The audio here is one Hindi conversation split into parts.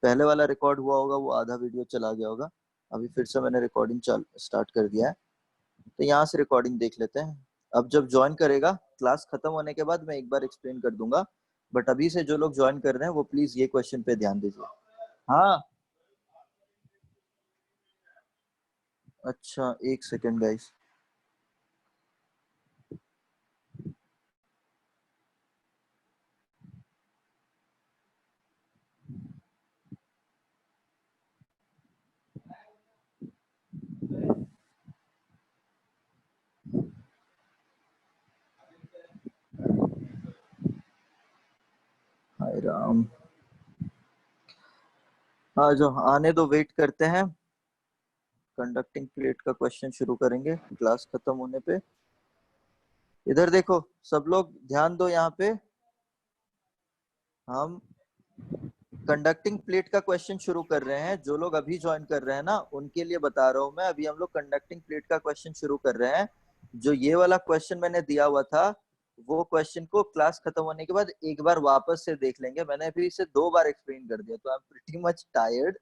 पहले वाला रिकॉर्ड हुआ होगा, वो आधा वीडियो चला गया होगा। अभी फिर से मैंने रिकॉर्डिंग स्टार्ट कर दिया है, तो यहाँ से रिकॉर्डिंग देख लेते हैं। अब जब ज्वाइन करेगा, क्लास खत्म होने के बाद मैं एक बार एक्सप्लेन कर दूंगा, बट अभी से जो लोग ज्वाइन कर रहे हैं वो प्लीज ये क्वेश्चन पे ध्यान दीजिए। हाँ, अच्छा एक सेकेंड गाइस। हाय राम, हाँ जो आने दो, वेट करते हैं। कंडक्टिंग प्लेट का क्वेश्चन शुरू करेंगे क्लास खत्म होने पे। इधर देखो, सब लोग ध्यान दो यहाँ पे। हम कंडक्टिंग प्लेट का क्वेश्चन शुरू कर रहे हैं। जो लोग अभी ज्वाइन कर रहे हैं ना, उनके लिए बता रहा हूं मैं, अभी हम लोग कंडक्टिंग प्लेट का क्वेश्चन शुरू कर रहे हैं। जो ये वाला क्वेश्चन मैंने दिया हुआ था, वो क्वेश्चन को क्लास खत्म होने के बाद एक बार वापस से देख लेंगे। मैंने अभी इसे 2 बार एक्सप्लेन कर दिया, तो I am pretty much tired.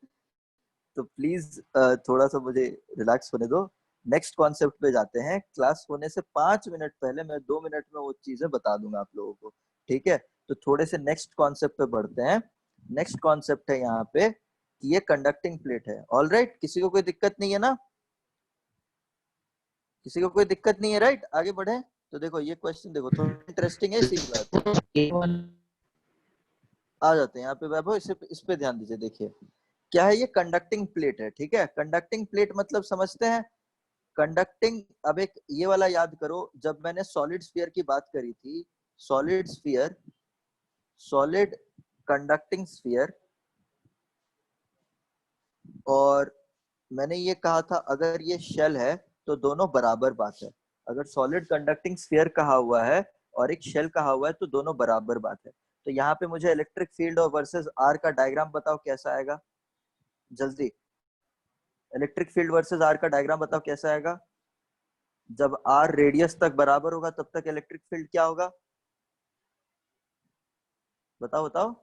तो प्लीज थोड़ा सा मुझे रिलैक्स होने दो। नेक्स्ट कॉन्सेप्ट पे जाते हैं। क्लास होने से 5 मिनट पहले मैं 2 मिनट में वो चीजें बता दूंगा आप लोगों को, ठीक है? तो थोड़े से नेक्स्ट कॉन्सेप्ट पे बढ़ते हैं। नेक्स्ट कॉन्सेप्ट है यहाँ पे कि ये कंडक्टिंग प्लेट है। ऑल राइट, किसी को कोई दिक्कत नहीं है ना? किसी को कोई दिक्कत नहीं है, राइट? आगे बढ़े। तो देखो ये क्वेश्चन देखो, थोड़ा इंटरेस्टिंग है, इसी बात आ जाते हैं यहाँ पे। वैभव इस पे ध्यान दीजिए। देखिए क्या है, ये कंडक्टिंग प्लेट है, ठीक है? कंडक्टिंग प्लेट मतलब समझते हैं। कंडक्टिंग, अब एक ये वाला याद करो, जब मैंने सॉलिड स्फीयर की बात करी थी, solid sphere, solid conducting sphere, और मैंने ये कहा था अगर ये शेल है तो दोनों बराबर बात है। अगर सॉलिड कंडक्टिंग स्फीयर कहा हुआ है और एक शेल कहा हुआ है तो दोनों बराबर बात है। तो यहाँ पे मुझे इलेक्ट्रिक फील्ड और वर्सेस आर का डायग्राम बताओ कैसा आएगा, जल्दी। इलेक्ट्रिक फील्ड वर्सेस आर का डायग्राम बताओ कैसा आएगा। जब आर रेडियस तक बराबर होगा तब तक इलेक्ट्रिक फील्ड क्या होगा, बताओ बताओ।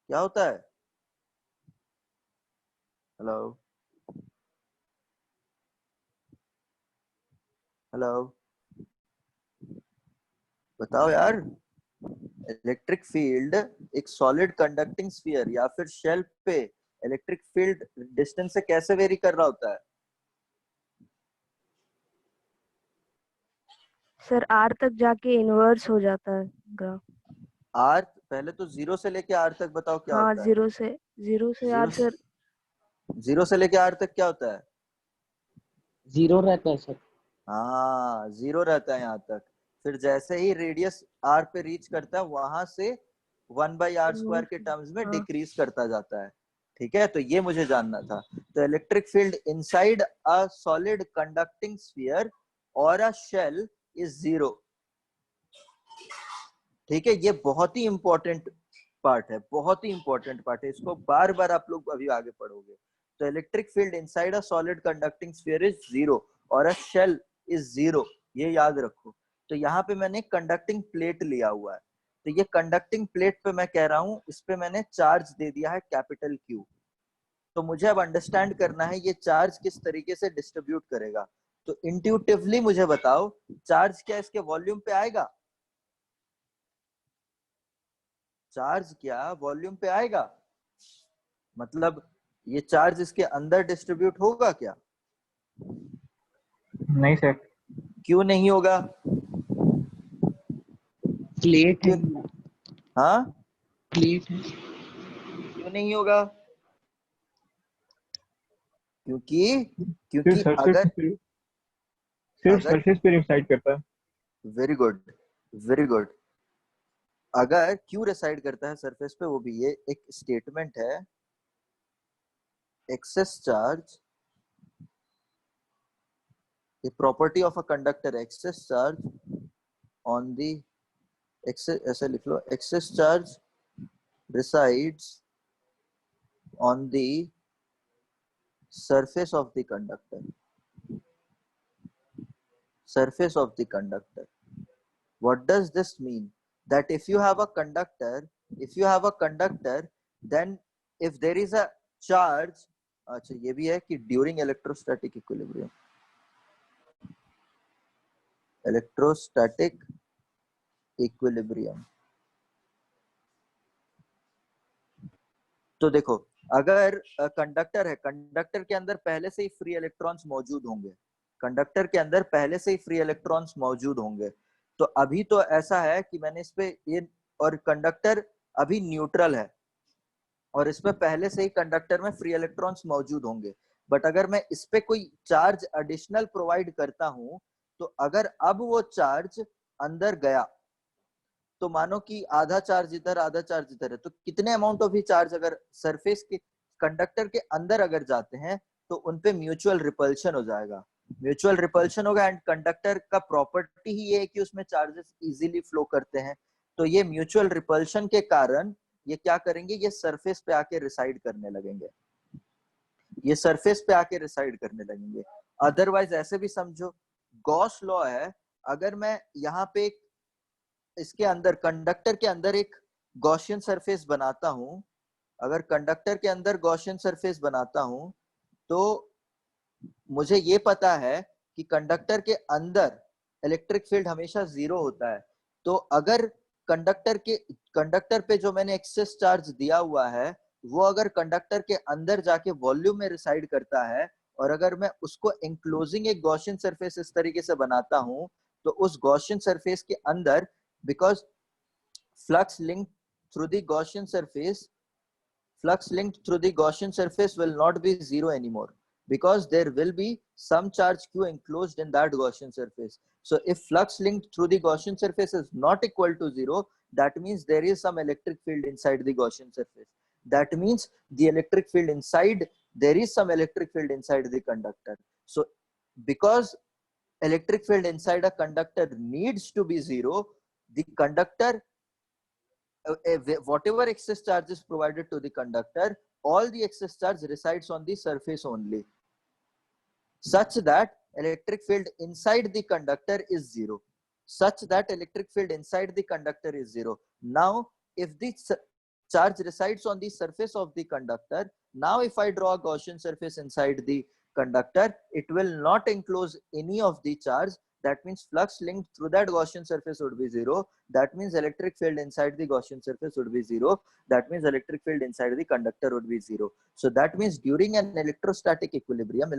क्या होता है? हेलो, हेलो, बताओ यार। इलेक्ट्रिक फील्ड एक सॉलिड कंडक्टिंग स्फीयर या फिर शेल पे इलेक्ट्रिक फील्ड डिस्टेंस से कैसे वेरी कर रहा होता है? सर आर तक जाके इन्वर्स हो जाता है ग्राफ। आर, पहले तो जीरो से लेके आर तक बताओ क्या हाँ, होता है। जीरो से आर जीरो, सर। जीरो से लेके आर तक क्या होता है? जीरो रहता है सर। हाँ, जीरो रहता है यहाँ तक। फिर जैसे ही रेडियस आर पे रीच करता है, वहां से 1/r² के टर्म्स में हाँ, डिक्रीज करता जाता है, ठीक है? तो ये मुझे जानना था। तो electric field inside a solid conducting sphere और अ शेल इज जीरो, ठीक है? ये बहुत ही इंपॉर्टेंट पार्ट है, बहुत ही इंपॉर्टेंट पार्ट है। इसको बार बार आप लोग अभी आगे पढ़ोगे। तो electric field inside a solid conducting sphere is zero और अ शेल इज जीरो, ये याद रखो। तो यहाँ पे मैंने कंडक्टिंग प्लेट लिया हुआ है। तो ये कंडक्टिंग प्लेट पे मैं कह रहा हूँ, इस पे मैंने चार्ज दे दिया है कैपिटल क्यू। तो मुझे अब अंडरस्टैंड करना है ये चार्ज किस तरीके से डिस्ट्रीब्यूट करेगा। तो इंट्यूटिवली मुझे बताओ, चार्ज क्या इसके वॉल्यूम पे आएगा? चार्ज क्या वॉल्यूम पे आएगा? मतलब ये चार्ज इसके अंदर डिस्ट्रीब्यूट होगा क्या? नहीं सर। क्यों नहीं होगा? प्लेट है। क्यों? हाँ, प्लेट है। क्यों नहीं होगा? क्योंकि सिर्फ क्योंकि सरफेस अगर पे, सिर्फ अगर सरफेस पे रिसाइड करता है। Very good, very good. अगर क्यू रिसाइड करता है सरफेस पे, वो भी ये एक स्टेटमेंट है, excess charge, a property of a conductor, excess charge on the excess, ऐसे लिख लो, excess charge resides on the surface of the conductor, surface of the conductor. What does this mean? that if you have a conductor, then if there is a charge, अच्छा ये भी है कि during electrostatic equilibrium, तो देखो अगर कंडक्टर है, कंडक्टर के अंदर पहले से ही फ्री इलेक्ट्रॉन्स मौजूद होंगे, कंडक्टर के अंदर पहले से ही फ्री इलेक्ट्रॉन्स मौजूद होंगे। तो अभी तो ऐसा है कि मैंने इस पे ये, और कंडक्टर अभी न्यूट्रल है और इसमें पहले से ही कंडक्टर में फ्री इलेक्ट्रॉन्स मौजूद होंगे। बट अगर मैं इस पे कोई चार्ज एडिशनल प्रोवाइड करता हूं, तो अगर अब वो चार्ज अंदर गया, तो मानो कि आधा चार्ज इधर आधा चार्ज इधर है, तो कितने अमाउंट ऑफ ही चार्ज अगर सरफेस के कंडक्टर के अंदर अगर जाते हैं तो उनपे म्यूचुअल रिपल्शन हो जाएगा, म्यूचुअल रिपल्शन होगा। एंड कंडक्टर का प्रॉपर्टी ही ये है कि उसमें चार्जेस इजीली फ्लो करते हैं। तो ये म्यूचुअल रिपल्शन के कारण ये क्या करेंगे, ये सरफेस पे आके रिसाइड करने लगेंगे, ये सरफेस पे आके रिसाइड करने लगेंगे। अदरवाइज ऐसे भी समझो, गॉस लॉ है, अगर मैं यहाँ पे इसके अंदर कंडक्टर के अंदर एक गॉसियन सरफेस बनाता हूं, अगर कंडक्टर के अंदर गॉसियन सरफेस बनाता हूं, तो मुझे ये पता है कि कंडक्टर के अंदर इलेक्ट्रिक फील्ड हमेशा 0 होता है। तो अगर कंडक्टर पे जो मैंने एक्सेस चार्ज दिया हुआ है, वो अगर कंडक्टर के अंदर जाके वॉल्यूम में रिसाइड करता है, और अगर मैं उसको इंक्लोजिंग एक गॉसियन सरफेस इस तरीके से बनाता हूं, तो उस गॉसियन सरफेस के अंदर, because flux linked through the Gaussian surface will not be 0 anymore, because there will be some charge q enclosed in that Gaussian surface. So if flux linked through the Gaussian surface is not equal to 0, that means there is some electric field inside the Gaussian surface. That means the electric field inside, there is some electric field inside the conductor. So because electric field inside a conductor needs to be 0, the conductor, whatever excess charge is provided to the conductor, all the excess charge resides on the surface only, such that electric field inside the conductor is 0. Now, if the charge resides on the surface of the conductor, now if I draw a Gaussian surface inside the conductor, it will not enclose any of the charge. That means flux linked through that Gaussian surface would be 0. That means electric field inside the Gaussian surface would be 0. That means electric field inside the conductor would be 0. So that means during an electrostatic equilibrium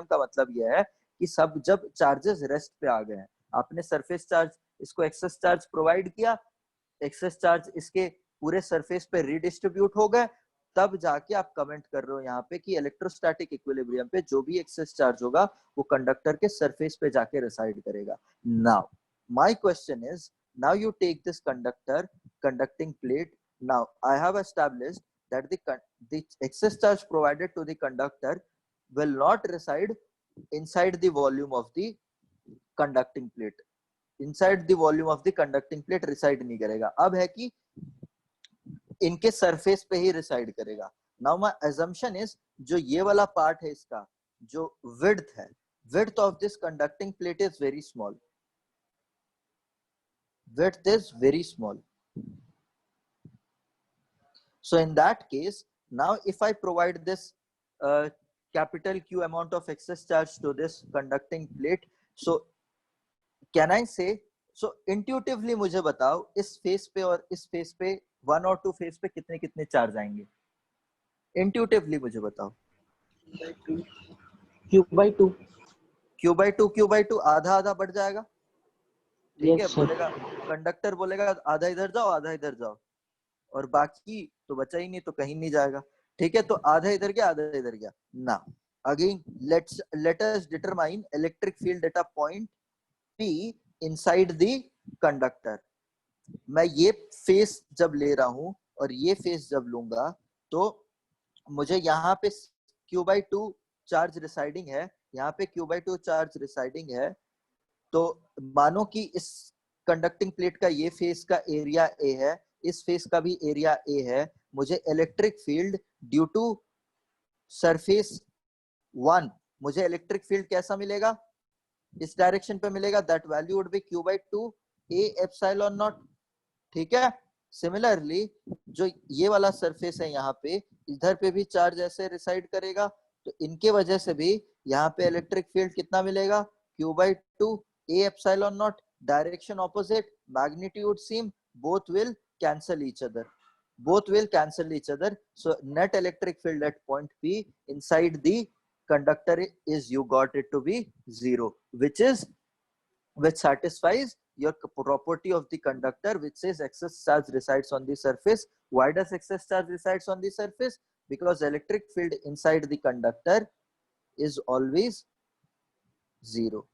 का मतलब यह है कि सब जब चार्जेस रेस्ट पे आ गए हैं, आपने सरफेस चार्ज इसको एक्सेस चार्ज प्रोवाइड किया, एक्सेस चार्ज इसके पूरे सरफेस पे रिडिस्ट्रीब्यूट हो गए, तब जाके आप कमेंट कर रहे हो यहाँ पे कि इलेक्ट्रोस्टैटिक इक्विलिब्रियम पे जो भी एक्सेस चार्ज होगा वो कंडक्टर के सरफेस पे जाके रिसाइड करेगा। Now my question is, now you take this conducting plate. Now I have established that the excess charge provided to the conductor will not reside inside the volume of the conducting plate, inside the volume of the conducting plate reside नहीं करेगा, अब है कि इनके सरफेस पे ही रिसाइड करेगा। नाउ माय assumption is, जो ये वाला पार्ट है इसका जो width है, width of this conducting plate is very small, width is very small. So in that case, now if I provide this capital Q amount of excess charge to this conducting plate, so can I say, so intuitively मुझे बताओ इस फेस पे और इस फेस पे, 1 और 2 फेस पे कितने कितने चार्ज आएंगे, इंट्यूटिवली मुझे बताओ। Q/2 आधा आधा बढ़ जाएगा, ठीक है। बोलेगा कंडक्टर बोलेगा आधा इधर जाओ आधा इधर जाओ, और बाकी तो बचा ही नहीं, तो कहीं नहीं जाएगा, ठीक है। तो आधा इधर गया आधा इधर गया। ना again let us determine electric field at a point P inside the conductor. मैं ये फेस जब ले रहा हूं और ये फेस जब लूंगा, तो मुझे यहाँ पे Q/2 चार्ज रिसाइडिंग है, यहाँ पे Q/2 चार्ज रिसाइडिंग है। तो मानो कि इस कंडक्टिंग प्लेट का ये फेस का एरिया A है, इस फेस का भी एरिया A है। मुझे electric field due to surface 1, मुझे इलेक्ट्रिक फील्ड कैसा मिलेगा, इस डायरेक्शन पे मिलेगा। That value would be Q/2 A epsilon not ठीक है। सिमिलरली जो ये वाला सरफेस है यहाँ पे, इधर पे भी चार्ज ऐसे रिसाइड करेगा, तो इनके वजह से भी यहाँ पे इलेक्ट्रिक फील्ड कितना मिलेगा, Q/2 A epsilon naught, direction opposite, magnitude same, both will cancel each other. Both will cancel each other. So net electric field at point P inside the conductor is, you got it to be 0, which satisfies your property of the conductor, which says excess charge resides on the surface. Why does excess charge resides on the surface? Because electric field inside the conductor is always 0.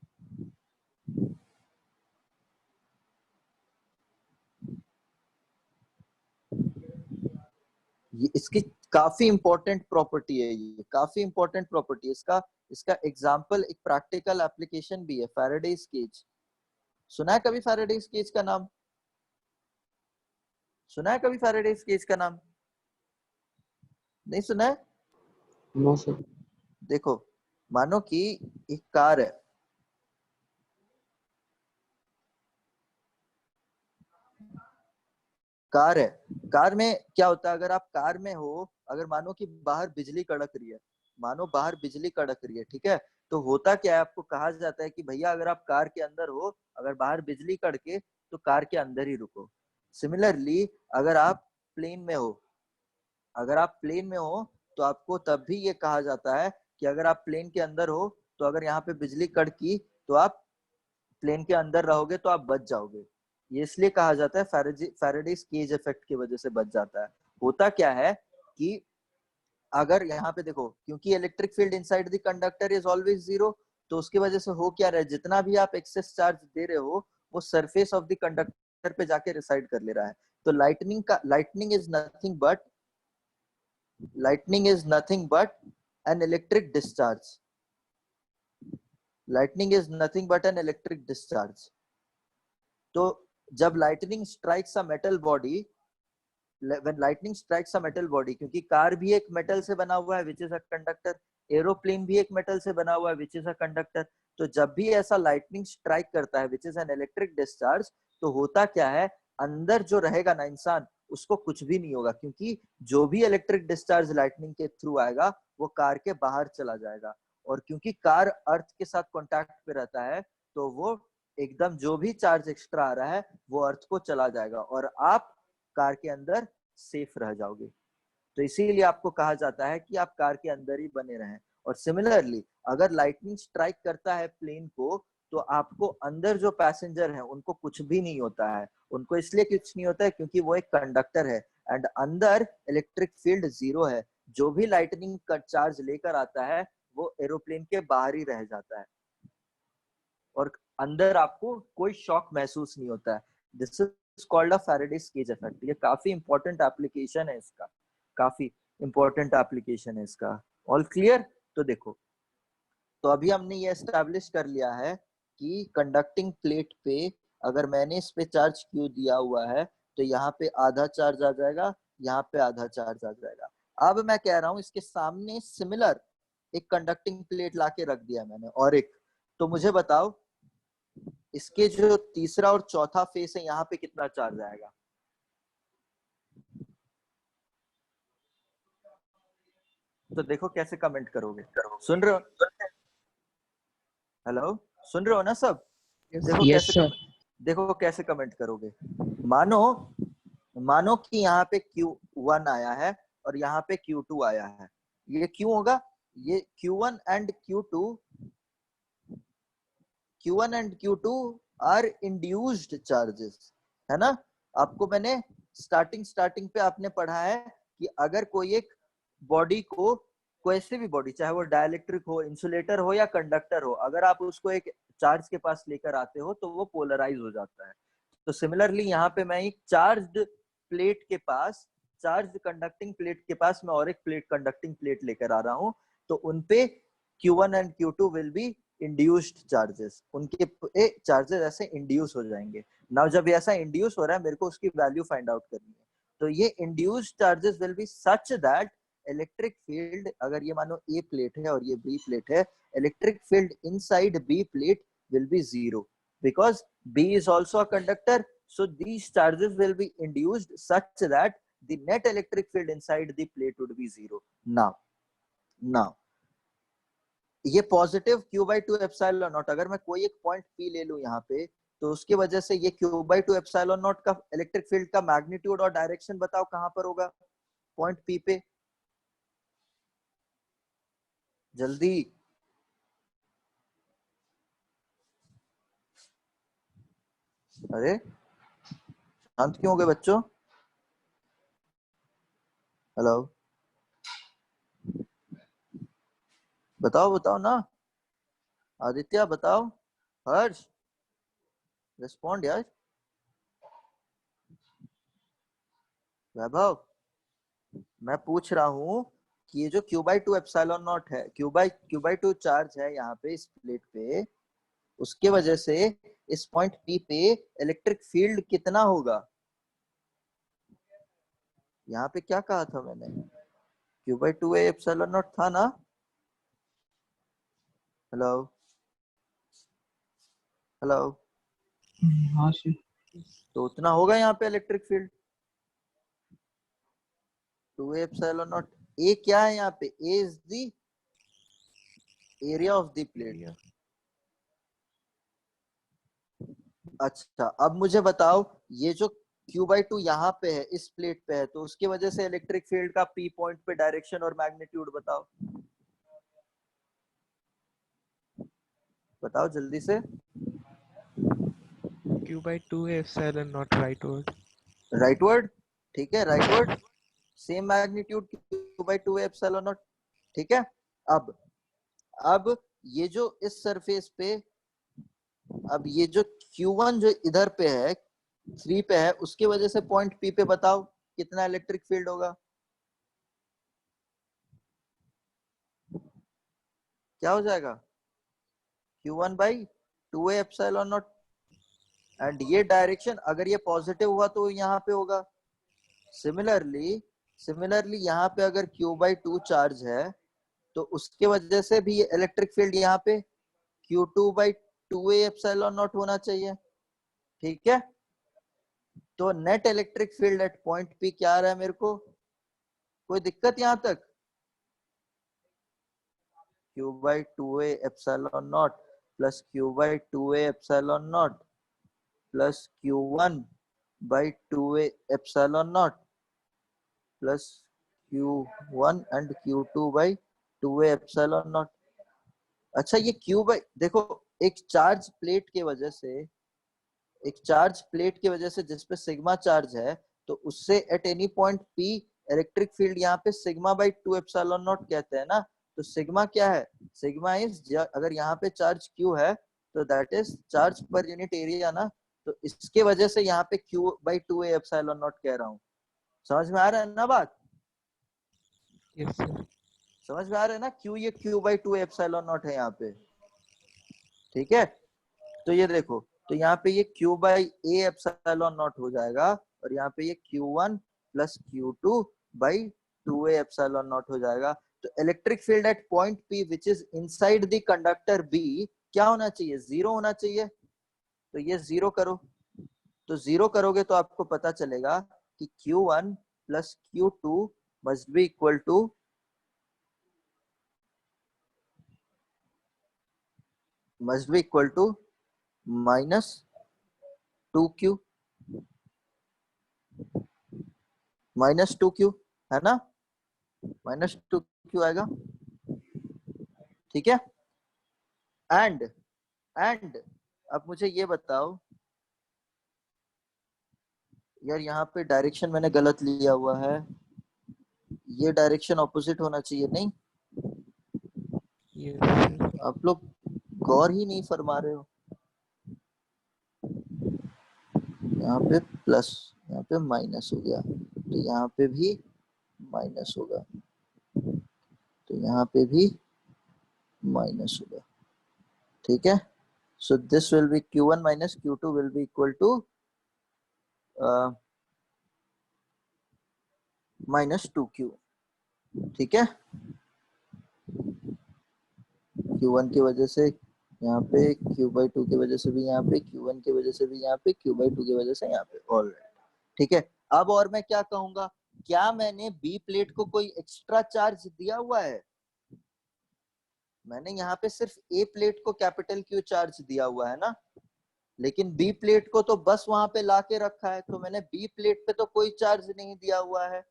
ये इसकी काफी इंपॉर्टेंट प्रॉपर्टी है, ये काफी इंपॉर्टेंट प्रॉपर्टी है। इसका एग्जांपल, एक प्रैक्टिकल एप्लीकेशन भी है, फैराडेज केज। सुना है कभी फैराडेज केज का नाम? सुना है कभी फैराडेज केज का नाम? नहीं सुना है? No sir. देखो, मानो कि एक कार है, कार में क्या होता है, अगर आप कार में हो, अगर मानो कि बाहर बिजली कड़क रही है, मानो बाहर बिजली कड़क रही है, ठीक है, तो होता क्या है, आपको कहा जाता है कि भैया अगर आप कार के अंदर हो, अगर बाहर बिजली कड़के तो कार के अंदर ही रुको। सिमिलरली अगर आप प्लेन में हो, तो आपको तब भी ये कहा जाता है कि अगर आप प्लेन के अंदर हो, तो अगर यहाँ पे बिजली कड़की तो आप प्लेन के अंदर रहोगे तो आप बच जाओगे। ये इसलिए कहा जाता है, फैराडेज केज इफेक्ट की वजह से बच जाता है। होता क्या है कि अगर यहाँ पे देखो, क्योंकि electric field inside the conductor is always 0, तो उसकी वजह से हो क्या रहा है, जितना भी आप एक्सेस चार्ज दे रहे हो वो सरफेस ऑफ द कंडक्टर पे जाके रिसाइड कर ले रहा है। तो lightning is nothing but an electric discharge. Lightning is nothing but an electric discharge. तो जब lightning strikes a metal body, when lightning strikes a metal body, क्योंकि कार भी एक मेटल से बना हुआ है which is a conductor, aeroplane भी एक मेटल से बना हुआ है which is a conductor, तो जब भी ऐसा lightning strike करता है which is an electric discharge, तो होता क्या है, अंदर जो रहेगा ना इंसान, उसको कुछ भी नहीं होगा, क्योंकि जो भी इलेक्ट्रिक डिस्चार्ज लाइटनिंग के थ्रू आएगा वो कार के बाहर चला जाएगा। और क्योंकि कार अर्थ के साथ कांटेक्ट पे रहता है, तो वो एकदम जो भी चार्ज एक्स्ट्रा आ रहा है वो अर्थ को चला जाएगा और आप कार के अंदर सेफ रह जाओगे। तो इसीलिए आपको कहा जाता है कि आप कार के अंदर ही बने रहें। और सिमिलरली अगर लाइटनिंग स्ट्राइक करता है प्लेन को, तो आपको अंदर जो पैसेंजर है उनको कुछ भी नहीं होता है, उनको इसलिए कुछ नहीं होता है क्योंकि वो एक कंडक्टर है एंड अंदर इलेक्ट्रिक फील्ड 0 है। जो भी लाइटनिंग का चार्ज लेकर आता है वो एरोप्लेन के बाहर ही रह जाता है और अंदर आपको कोई शॉक महसूस नहीं होता है। This is called a Faraday's cage effect. ये काफी इंपॉर्टेंट एप्लीकेशन है इसका, काफी इंपॉर्टेंट एप्लीकेशन है इसका। All clear? तो देखो, तो अभी हमने ये एस्टैब्लिश कर लिया है कि कंडक्टिंग प्लेट पे अगर मैंने इस पे चार्ज Q दिया हुआ है तो यहाँ पे आधा चार्ज आ जाएगा, यहाँ पे आधा चार्ज आ जाएगा। अब मैं कह रहा हूँ इसके सामने सिमिलर एक कंडक्टिंग प्लेट लाके रख दिया मैंने और एक, तो मुझे बताओ इसके जो तीसरा और चौथा फेस है यहाँ पे कितना चार्ज आएगा? तो देखो कैसे कमेंट करोगे, सुन रहे हो? हेलो, सुन रहे हो ना सब? देखो कैसे कमेंट करोगे। मानो कि यहाँ पे Q1 आया है और यहाँ पे Q2 आया है, ये क्यों होगा? ये Q1 and Q2 are induced charges, है ना? आपको मैंने स्टार्टिंग पे आपने पढ़ा है कि अगर कोई एक बॉडी को, कोई से भी बॉडी, चाहे वो डाइलेक्ट्रिक हो, इंसुलेटर हो या कंडक्टर हो, अगर आप उसको एक चार्ज के पास लेकर आते हो तो वो पोलराइज हो जाता है। तो सिमिलरली यहाँ पे मैं एक चार्ज्ड प्लेट के पास, चार्ज कंडक्टिंग प्लेट के पास मैं और एक कंडक्टिंग प्लेट लेकर आ रहा हूँ, तो उनपे Q1 and Q2 will be induced charges, उनके चार्जेस ऐसे इंड्यूस हो जाएंगे। नाउ जब ऐसा इंड्यूस हो रहा है, मेरे को उसकी वैल्यू फाइंड आउट करनी है। तो ये induced charges will be such that electric field, अगर ये मानो A प्लेट है और ये B प्लेट है, electric field inside B plate will B 0 because B is also a conductor So these charges will be induced such that the net electric field inside the plate would be zero. Now ये positive Q by two epsilon not, अगर मैं कोई एक पॉइंट पी ले लूं यहाँ पे, तो उसकी वजह से ये Q by two epsilon not का इलेक्ट्रिक फील्ड का मैग्नीट्यूड और डायरेक्शन बताओ कहां पर होगा, पॉइंट पी पे, जल्दी। अरे शांत क्यों हो गए बच्चों? हेलो, बताओ ना, आदित्य बताओ, हर्ष रिस्पॉन्ड यार, वैभव, मैं पूछ रहा हूं कि ये जो Q by two epsilon not है, क्यू बाई टू चार्ज है यहाँ पे इस प्लेट पे, उसके वजह से इस पॉइंट पी पे इलेक्ट्रिक फील्ड कितना होगा? यहाँ पे क्या कहा था मैंने, Q by two epsilon naught था ना? हेलो हेलो, हाँ सर। तो उतना होगा यहाँ पे electric field, 2a epsilon naught. A क्या है यहाँ पे, A is the area of the plate. अच्छा, अब मुझे बताओ, ये जो क्यू बाई टू यहाँ पे है, इस प्लेट पे है, तो उसकी वजह से इलेक्ट्रिक फील्ड का पी पॉइंट पे डायरेक्शन और मैग्नीट्यूड बताओ, बताओ जल्दी से। Q by 2 epsilon not rightward. Rightward, ठीक है, rightward, same magnitude Q by two epsilon not, ठीक है। अब ये जो इस सरफेस पे, अब ये जो Q1 जो इधर पे है, 3 पे है, उसकी वजह से पॉइंट P पे बताओ कितना इलेक्ट्रिक फील्ड होगा, क्या हो जाएगा, Q1 by 2a epsilon not, and ये डायरेक्शन अगर ये पॉजिटिव हुआ तो यहाँ पे होगा। सिमिलरली यहाँ पे अगर Q बाई टू चार्ज है, तो उसके वजह से भी ये इलेक्ट्रिक फील्ड यहाँ पे Q2 by 2a epsilon not होना चाहिए, ठीक है। तो net electric field at point P क्या आ रहा है मेरे को, कोई दिक्कत यहाँ तक? Q by 2a epsilon not plus Q by 2a epsilon not plus Q1 by 2a epsilon not plus Q1 and Q2 by 2a epsilon not. अच्छा, ये Q बाई, देखो, एक चार्ज प्लेट की वजह से जिस पे सिग्मा चार्ज है, तो उससे at any point P electric field यहाँ पे सिग्मा बाई 2 एप्सिलॉन नॉट कहते हैं ना। तो सिग्मा क्या है, सिग्मा इज, अगर यहाँ पे चार्ज Q है तो that is charge per unit area ना, तो इसके वजह से यहाँ पे Q by 2a epsilon not कह रहा हूँ। समझ में आ रहा है ना बात? Yes sir. समझ में आ रहा है ना, क्यों ये Q बाई 2 एप्सिलॉन नॉट है यहाँ पे, ठीक है। तो ये देखो, तो यहाँ पे ये Q by a epsilon not हो जाएगा, और यहाँ पे ये Q1 plus Q2 by 2a epsilon not हो जाएगा। तो electric field at point P which is inside the conductor B क्या होना चाहिए, जीरो होना चाहिए। तो ये जीरो करो, तो जीरो करोगे तो आपको पता चलेगा कि Q1 plus Q2 must be equal to minus 2Q, है ना, -2Q आएगा, ठीक है। एंड अब मुझे ये बताओ यार, यहाँ पे डायरेक्शन मैंने गलत लिया हुआ है, ये डायरेक्शन ऑपोजिट होना चाहिए, नहीं? Yes sir. आप लोग गौर ही नहीं फरमा रहे हो, यहाँ पे प्लस, यहाँ पे माइनस हो गया, तो यहाँ पे भी माइनस होगा, तो यहाँ पे भी माइनस होगा, ठीक है। So this will be Q1 minus Q2 will be equal to -2Q, ठीक है। Q1 की वजह से यहाँ पे Q/2 की वजह से भी यहाँ पे, Q1 की वजह से भी यहाँ पे, Q/2 की वजह से यहाँ पे। ऑलराइट, ठीक है। अब और मैं क्या कहूंगा, क्या मैंने बी प्लेट को कोई एक्स्ट्रा चार्ज दिया हुआ है? मैंने यहाँ पे सिर्फ ए प्लेट को कैपिटल Q चार्ज दिया हुआ है ना, लेकिन बी प्लेट को तो बस वहां पे लाके रखा है, तो मैंने बी प्लेट पे तो कोई चार्ज नहीं दिया हुआ है,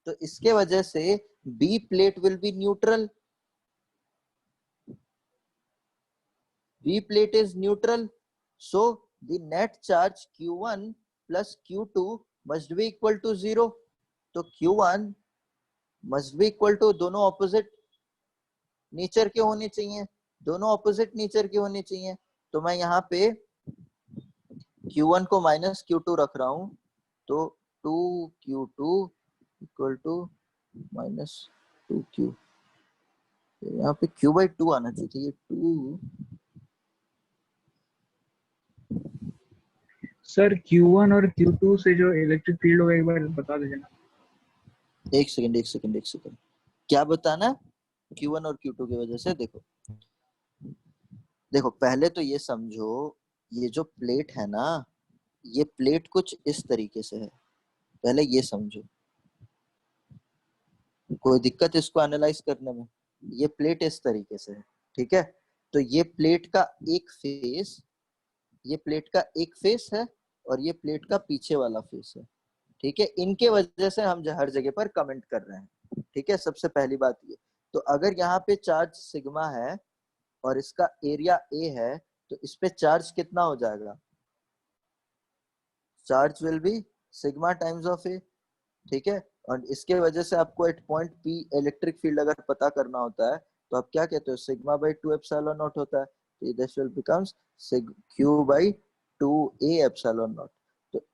तो इसके वजह से B plate will be neutral. B plate is neutral, so the net charge Q1 plus Q2 must be equal to 0। तो Q1 must be equal to, दोनों ऑपोजिट नेचर के होने चाहिए, दोनों ऑपोजिट नेचर के होने चाहिए। तो मैं यहाँ पे Q1 को माइनस Q2 रख रहा हूं, तो 2Q2 equal to minus 2Q। यहाँ पे Q/2 आना चाहिए, 2। सर Q1 और Q2 से जो इलेक्ट्रिक फील्ड होगा एक बार बता दीजिए ना। एक सेकंड, क्या बताना? Q1 और Q2 की वजह से देखो पहले तो ये समझो, ये जो प्लेट है ना, ये प्लेट कुछ इस तरीके से है, पहले ये समझो। कोई दिक्कत इसको एनालाइज करने में? ये प्लेट इस तरीके से है, ठीक है। तो ये प्लेट का एक फेस, ये प्लेट का एक फेस है, और ये प्लेट का पीछे वाला फेस है, ठीक है। इनके वजह से हम हर जगह पर कमेंट कर रहे हैं, ठीक है। सबसे पहली बात ये, तो अगर यहाँ पे चार्ज सिग्मा है और इसका एरिया ए है, तो इस पे चार्ज कितना हो जाएगा? Charge will be sigma times of A, ठीक है। और इसके वजह से आपको at point P electric field अगर पता करना होता है, तो आप क्या कहते हो, सिग्मा/2 एप्सिलॉन नॉट होता है, तो this will becomes Q/2 A epsilon not. तो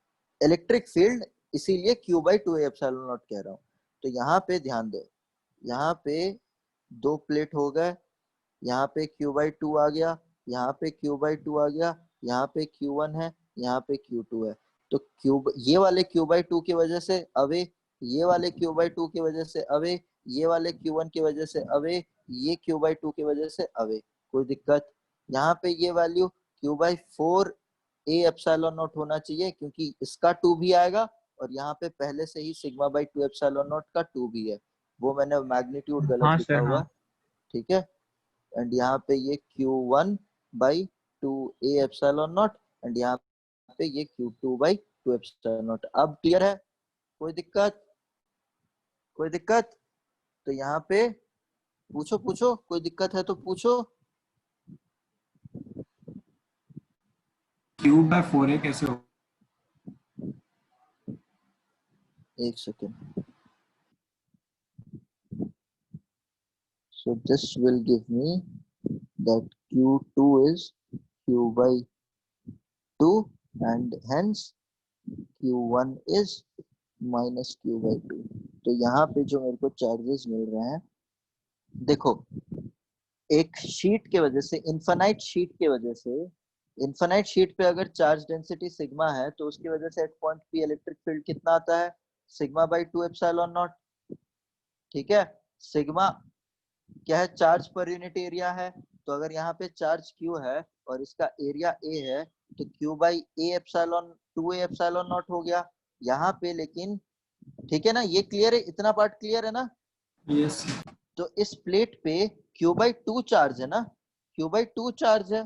इलेक्ट्रिक फील्ड इसीलिए Q/2 A एप्सिलॉन नॉट कह रहा हूँ। तो यहाँ पे ध्यान दो, यहाँ पे दो प्लेट हो गए, यहाँ पे Q/2 आ गया, यहाँ पे Q/2 आ गया, यहाँ पे Q1 है, यहाँ पे Q2 है। तो ये वाले Q/2 की वजह से अवे, ये वाले Q/2 की वजह से अवे, ये वाले Q1 की वजह से अवे, ये Q/2 की वजह से अवे। कोई दिक्कत? यहाँ पे ये value Q/4 A epsilon not होना चाहिए, क्योंकि इसका 2 भी आएगा, और यहाँ पे पहले से ही सिग्मा/2 एप्सिलॉन नॉट का 2 भी है, वो मैंने मैग्नीट्यूड गलत हाँ लिखा सर, हुआ हाँ। है, ठीक है। एंड यहाँ पे ये Q1/2 A epsilon not, and यहाँ पे ये Q2/2 एप्सिलॉन नॉट। अब क्लियर है? कोई दिक्कत? कोई दिक्कत? तो यहाँ पे पूछो, कोई दिक्कत है तो पूछो। Q/4A कैसे हो? एक second. So this will give me that Q2 is Q/2, and hence Q1 is minus Q/2। तो यहाँ पे जो मेरे को चार्जेस मिल रहे हैं, देखो एक शीट के वजह से, इनफाइनाइट शीट के वजह से, इनफाइनाइट शीट पे अगर चार्ज डेंसिटी सिग्मा है, तो उसकी वजह से at point P electric field कितना आता है? सिग्मा/2 एप्सिलॉन नॉट, ठीक है। सिग्मा क्या है? चार्ज पर यूनिट एरिया है। तो अगर यहाँ पे चार्ज Q है और इसका एरिया A है, तो Q/A epsilon 2A epsilon not हो गया यहाँ पे। लेकिन ठीक है ना, ये क्लियर है? इतना पार्ट क्लियर है ना? यस। तो इस प्लेट पे Q/2 चार्ज है ना, Q/2 चार्ज है,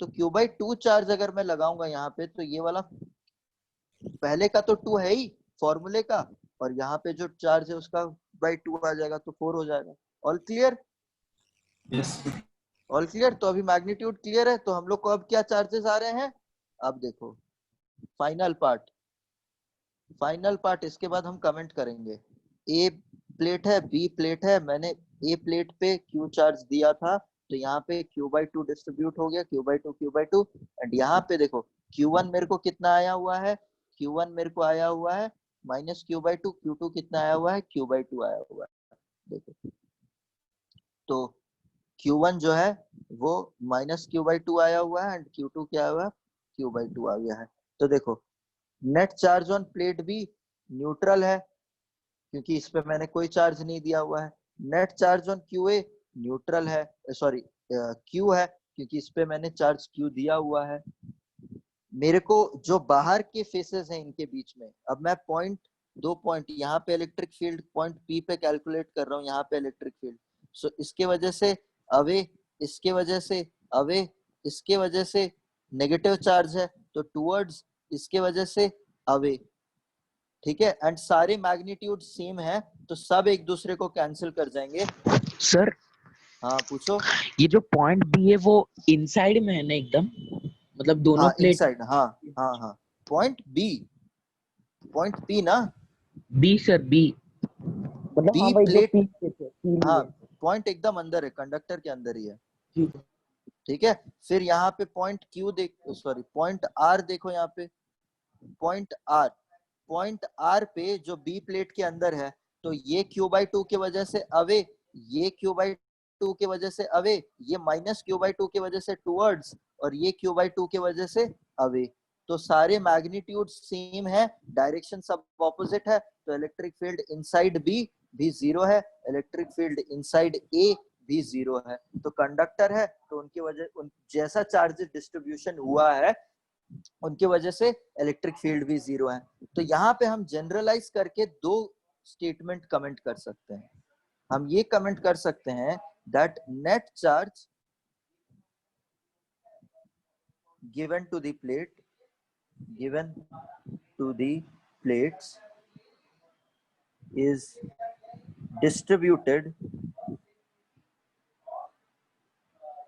तो Q/2 चार्ज अगर मैं लगाऊंगा यहाँ पे, तो ये वाला पहले का तो 2 है ही फॉर्मूले का, और यहाँ पे जो चार्ज है उसका /2 आ जाएगा, तो 4 हो जाएगा। All clear? Yes. All clear? तो अभी मैग्नीट्यूड क्लियर है, तो हम लोग को अब क्या चार्जेस आ रहे हैं? अब देखो फाइनल पार्ट, फाइनल पार्ट, इसके बाद हम कमेंट करेंगे। ए प्लेट है, बी प्लेट है, मैंने ए प्लेट पे Q चार्ज दिया था, तो यहाँ पे Q/2 डिस्ट्रीब्यूट हो गया, Q/2 एंड यहाँ पे देखो Q1 मेरे को कितना आया हुआ है? Q1 मेरे को आया हुआ है माइनस Q/2, Q2 कितना आया हुआ है? Q/2 आया हुआ है, देखो। तो Q1 जो है वो माइनस Q/2 आया हुआ है, एंड Q2 क्या आया हुआ है? Q/2 आ गया है। तो देखो नेट चार्ज ऑन प्लेट भी न्यूट्रल है, क्योंकि इस पे मैंने कोई चार्ज नहीं दिया हुआ है। Net charge on QA neutral है, सॉरी Q है, क्योंकि इस पे मैंने चार्ज Q दिया हुआ है। मेरे को जो बाहर के फेसेस हैं इनके बीच में, अब मैं दो पॉइंट यहाँ पे इलेक्ट्रिक फील्ड पॉइंट P पे कैलकुलेट कर रहा हूँ, यहाँ पे इलेक्ट्रिक फील्ड। सो इसके वजह से अवे, इसके वजह से अवे, इसके वजह से नेगेटिव चार्ज है, तो टुवर्ड्स इसके वजह से अवे, ठीक है। एंड सारे मैग्नीट्यूड सेम है, तो सब एक दूसरे को कैंसिल कर जाएंगे। सर हाँ पूछो। ये जो पॉइंट बी है वो इनसाइड में है ना एकदम, मतलब दोनों हाँ प्लेट इनसाइड, हाँ हाँ हाँ, पॉइंट बी ना, बी सर, बी मतलब बी हाँ भाई जो प्लेट, पीक पे थे हाँ पॉइंट एकदम अंदर है, कंडक्टर के अंदर ही है, ठीक है। ठीक है। फिर यहाँ पे point Q sorry point R देखो, यहाँ पे पॉइंट आर पे जो बी प्लेट के अंदर है, तो ये Q/2 के वजह से अवे, ये Q/2 के वजह से अवे, ये माइनस Q/2 के वजह से टुवर्ड्स, और ये Q/2 के वजह से अवे। तो सारे मैग्नीट्यूड सेम है, डायरेक्शन सब ऑपोजिट है, तो इलेक्ट्रिक फील्ड इनसाइड बी भी जीरो है, इलेक्ट्रिक फील्ड इनसाइड ए भी जीरो है। तो कंडक्टर है, तो उनकी वजह जैसा चार्ज डिस्ट्रीब्यूशन हुआ है उनकी वजह से इलेक्ट्रिक फील्ड भी जीरो है। तो यहाँ पे हम जनरलाइज करके दो स्टेटमेंट कमेंट कर सकते हैं। हम ये कमेंट कर सकते हैं that net charge given to the plates is distributed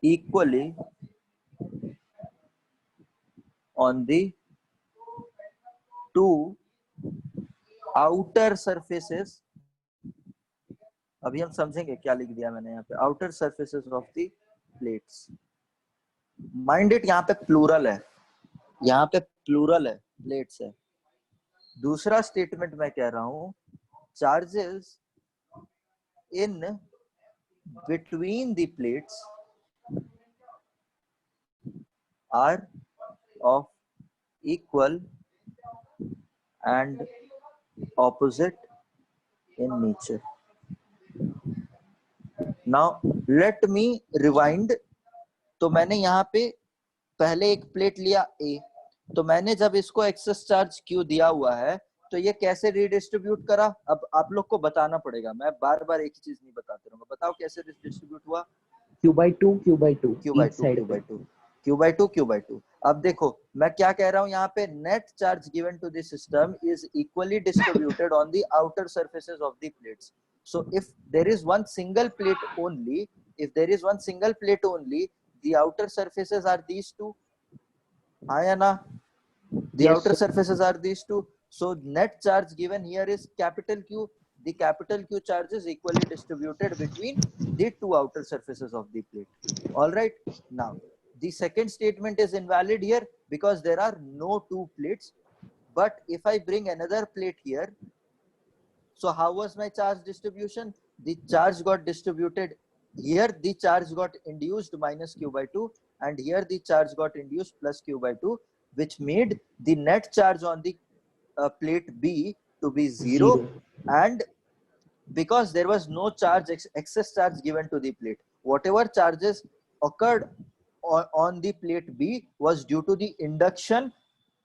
equally on the two outer surfaces। अभी हम समझेंगे क्या लिख दिया मैंने यहाँ पे, outer surfaces of the plates. Mind it, यहाँ पे प्लूरल है, यहाँ पे प्लूरल है, प्लेट्स है। दूसरा स्टेटमेंट मैं कह रहा हूं, charges in between the plates are of equal and opposite in nature. Now let me rewind. तो मैंने यहाँ पे पहले एक प्लेट लिया A, तो मैंने जब इसको एक्सेस चार्ज Q दिया हुआ है, तो ये कैसे रिडिस्ट्रीब्यूट करा, अब आप लोग को बताना पड़ेगा, मैं बार बार एक ही चीज नहीं बताते रहूंगा। बताओ कैसे डिस्ट्रीब्यूट हुआ। Q/2 Q/2 Q/2। अब देखो मैं क्या कह रहा हूँ यहाँ पे, net charge given to the system is equally distributed on the outer surfaces of the plates. So if there is one single plate only, the outer surfaces are these two, हाँ या ना, the Yes, outer sir. surfaces are these two. So net charge given here is capital Q. The capital Q charge is equally distributed between the two outer surfaces of the plate. All right, now the second statement is invalid here because there are no two plates. But if I bring another plate here, so how was my charge distribution? The charge got distributed here, the charge got induced minus Q/2, and here the charge got induced plus Q/2, which made the net charge on the plate B to be zero. And because there was no charge, excess charge given to the plate, whatever charges occurred on the plate B was due to the induction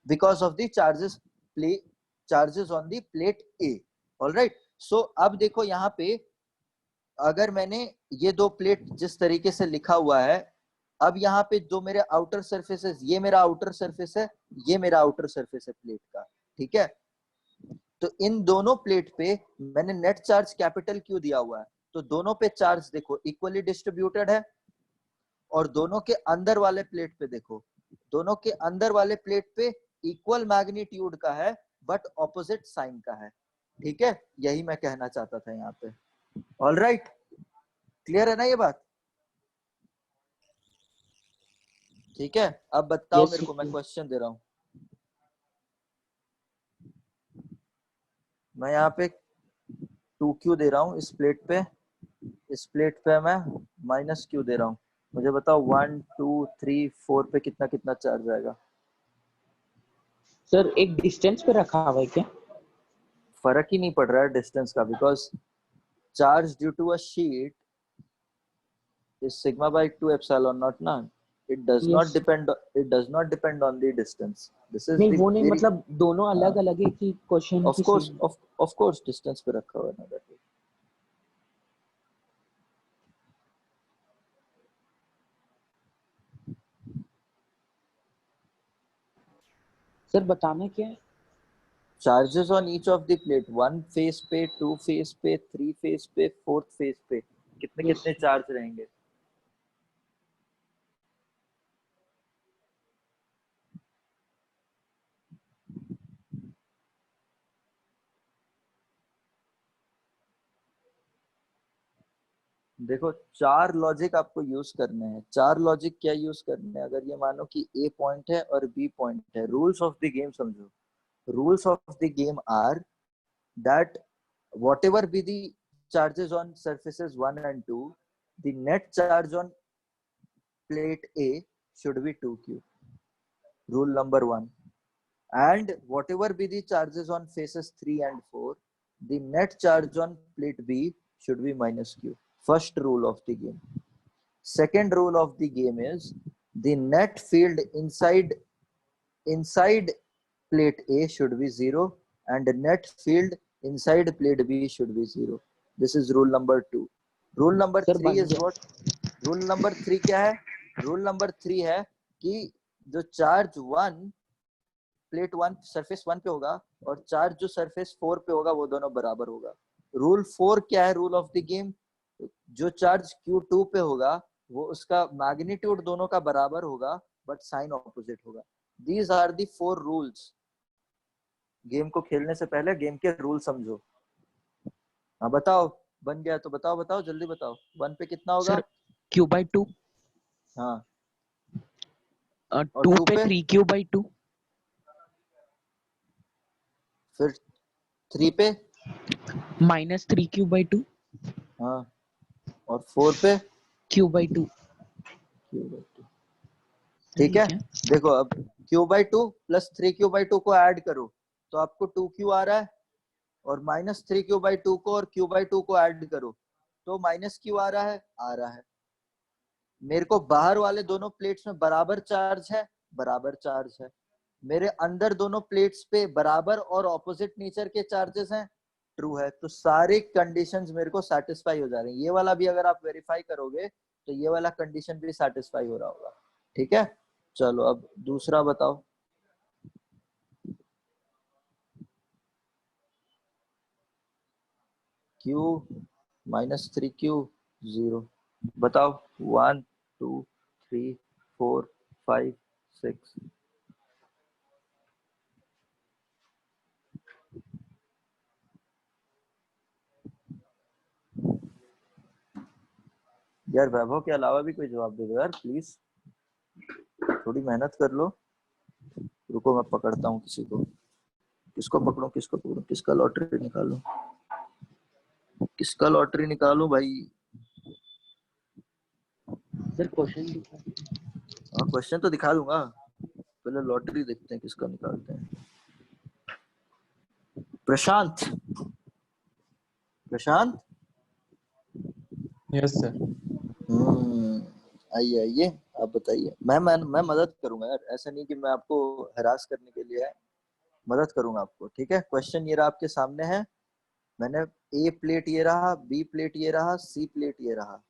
because of the charges on the plate A. All right, so अब देखो यहाँ पे अगर मैंने ये दो प्लेट जिस तरीके से लिखा हुआ है, अब यहाँ पे जो मेरे आउटर सरफेसेस, ये मेरा आउटर सरफेस है, ये मेरा आउटर सरफेस है प्लेट का, ठीक है। तो इन दोनों प्लेट पे मैंने नेट चार्ज कैपिटल Q दिया हुआ है, तो दोनों पे चार्ज देखो इक्वली डिस्ट्रीब्यूटेड है। और दोनों के अंदर वाले प्लेट पे देखो, दोनों के अंदर वाले प्लेट पे इक्वल मैग्नीट्यूड का है बट ऑपोजिट साइन का है, ठीक है। यही मैं कहना चाहता था यहाँ पे। ऑल राइट, क्लियर है ना ये बात, ठीक है। अब बताओ मेरे को, मैं क्वेश्चन दे रहा हूं, मैं यहाँ पे 2Q दे रहा हूँ इस प्लेट पे मैं माइनस Q दे रहा हूँ। मुझे बताओ 1 2 3 4 पे कितना कितना चार्ज आएगा। सर एक डिस्टेंस पे रखा हुआ है क्या? फर्क ही नहीं पड़ रहा है डिस्टेंस का, because charge due to a sheet is sigma by 2 epsilon not ना। it does not Yes. depend on the distance. This is नहीं the वो नहीं, very, मतलब दोनों अलग अलग है कि क्वेश्चन of की course, same? of course distance पे रखा हुआ है ना that is. सर बताना क्या है? Charges on each of the plate, 1 face पे, 2 face पे, 3 face पे, 4th face पे कितने Yes. कितने चार्ज रहेंगे? देखो 4 लॉजिक आपको यूज करने हैं। 4 लॉजिक क्या यूज करने हैं? अगर ये मानो कि ए पॉइंट है और बी पॉइंट है, रूल्स ऑफ द गेम समझो। Rules of the game are that whatever be the charges on surfaces 1 and 2, the net charge on plate A should be 2q. Rule number 1. And whatever be the charges on faces 3 and 4, the net charge on plate B should be minus q. First rule of the game. Second rule of the game is the net field inside plate A should be 0 and the net field inside plate B should be 0. This is rule number 2. Rule number sir 3 बन is गया। what? Rule number 3 क्या है? Rule number 3 है कि जो चार्ज 1 प्लेट 1 सरफेस 1 पे होगा और चार्ज जो सरफेस 4 पे होगा वो दोनों बराबर होगा। रूल 4 क्या है? रूल ऑफ द गेम, जो चार्ज Q2 पे होगा वो उसका मैग्नीट्यूड दोनों का बराबर होगा बट साइन ऑपोजिट होगा। These are the 4 rules. Game को खेलने से पहले गेम के रूल समझो। हाँ बताओ, बन गया तो बताओ बताओ जल्दी बताओ। 1 पे कितना होगा? Sir q/2। हाँ, और और 2 2 पे पे 3q/2। फिर 3 पे -3q/2। हाँ, और 4 पे q/2। ठीक है। क्या? देखो अब q/2 प्लस 3q/2 को ऐड करो तो आपको 2q आ रहा है, और माइनस 3q/2 को और q/2 को ऐड करो तो माइनस q आ रहा है। मेरे को बाहर वाले दोनों प्लेट्स में बराबर चार्ज है, बराबर चार्ज है। मेरे अंदर दोनों प्लेट्स पे बराबर और ऑपोजिट नेचर के चार्जेस हैं, ट्रू है। तो सारे कंडीशंस मेरे को सेटिस्फाई हो जा रहे हैं। ये वाला भी अगर आप वेरीफाई करोगे तो ये वाला कंडीशन भी सेटिस्फाई हो रहा होगा। ठीक है, चलो अब दूसरा बताओ। q -3q 0, बताओ। 1 2 3 4 5 6। यार वैभव के अलावा भी कोई जवाब दे दो यार प्लीज, थोड़ी मेहनत कर लो। रुको मैं पकड़ता हूँ किसी को। किसको पकड़ूं, किसको पकड़ूं, किसका लॉटरी निकालूं, किसका लॉटरी निकालूं भाई? सर क्वेश्चन दिखा। हाँ क्वेश्चन तो दिखा दूंगा, पहले लॉटरी देखते हैं किसका निकालते हैं। प्रशांत, प्रशांत। Yes sir. आइए आइए, आप बताइए। मैं मदद करूंगा यार, ऐसा नहीं कि मैं आपको हरास करने के लिए है, मदद करूंगा आपको। ठीक है, क्वेश्चन ये रहा आपके सामने है। मैंने ए प्लेट ये रहा, बी प्लेट ये रहा, सी प्लेट ये रहा।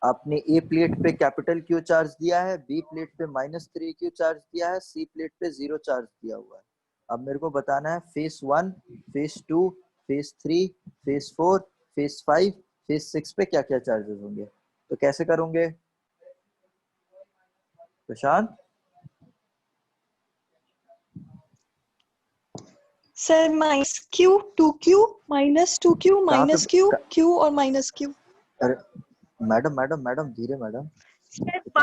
आपने ए प्लेट पे कैपिटल क्यू चार्ज दिया है, बी प्लेट पे -3q चार्ज दिया है, सी प्लेट पे 0 चार्ज दिया हुआ है। अब मेरे को बताना है face 1, face 2, face 3, face 4, face 5, face 6 पे क्या क्या चार्जेस होंगे। तो कैसे करोगे Prashant? Sir -q 2q -2q -q q और -q। अरे मैडम मैडम मैडम धीरे मैडम। सर इतना